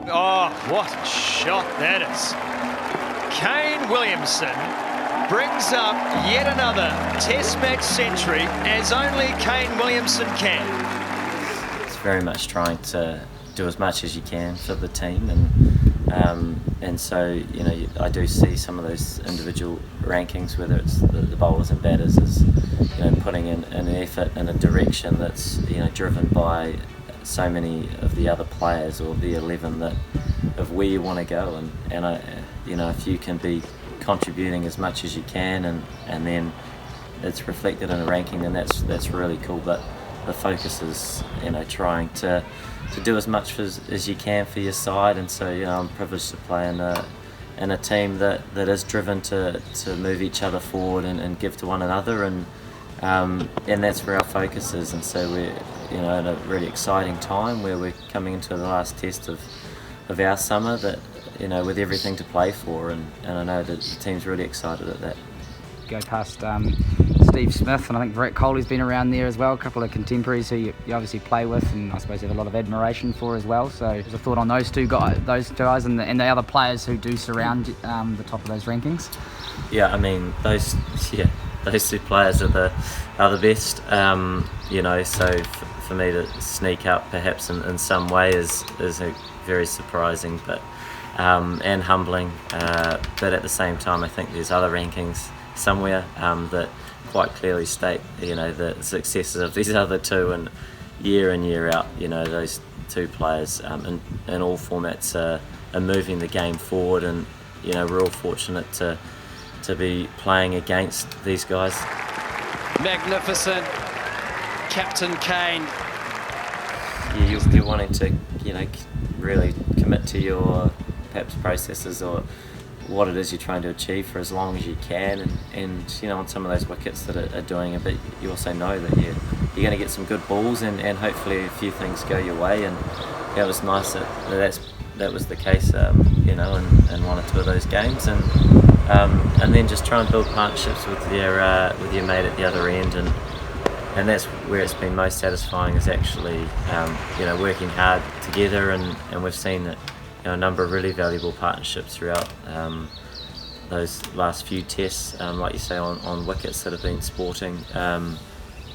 Oh, what a shot that is. Kane Williamson brings up yet another Test match century, as only Kane Williamson can. It's very much trying to do as much as you can for the team, and so, you know, I do see some of those individual rankings, whether it's the bowlers and batters, as, you know, putting in an effort in a direction that's, you know, driven by so many of the other players, or the 11 that of where you want to go, and I, you know, if you can be contributing as much as you can, and then it's reflected in a ranking, then that's really cool. But the focus is, you know, trying to do as much as you can for your side. And so, you know, I'm privileged to play in a team that is driven to move each other forward and give to one another, and that's where our focus is. And so we're, you know, in a really exciting time where we're coming into the last test of our summer, that, you know, with everything to play for, and I know that the team's really excited at that. Go past Steve Smith, and I think Brett Coley's been around there as well, a couple of contemporaries who you obviously play with, and I suppose you have a lot of admiration for as well. So there's a thought on those two guys and the other players who do surround the top of those rankings. Yeah, I mean, those two players are the best. You know, so for me to sneak up perhaps in some way is a very surprising, but and humbling. But at the same time, I think there's other rankings somewhere that quite clearly state, you know, the successes of these other two, and year out, you know, those two players in all formats are moving the game forward, and, you know, we're all fortunate to be playing against these guys. Magnificent, Captain Kane. Yeah, you're wanting to, you know, really commit to your perhaps processes, or what it is you're trying to achieve, for as long as you can, and you know, on some of those wickets that are doing it, but you also know that you're going to get some good balls, and hopefully a few things go your way, and yeah, it was nice that was the case, you know, in one or two of those games, and then just try and build partnerships with your mate at the other end, and that's where it's been most satisfying, is actually, you know, working hard together, and we've seen that, you know, a number of really valuable partnerships throughout those last few tests, like you say, on wickets that have been sporting,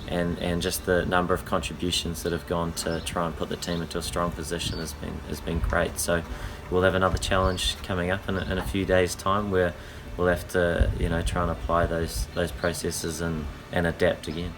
and just the number of contributions that have gone to try and put the team into a strong position has been great. So we'll have another challenge coming up in a few days' time, where we'll have to, you know, try and apply those processes and adapt again.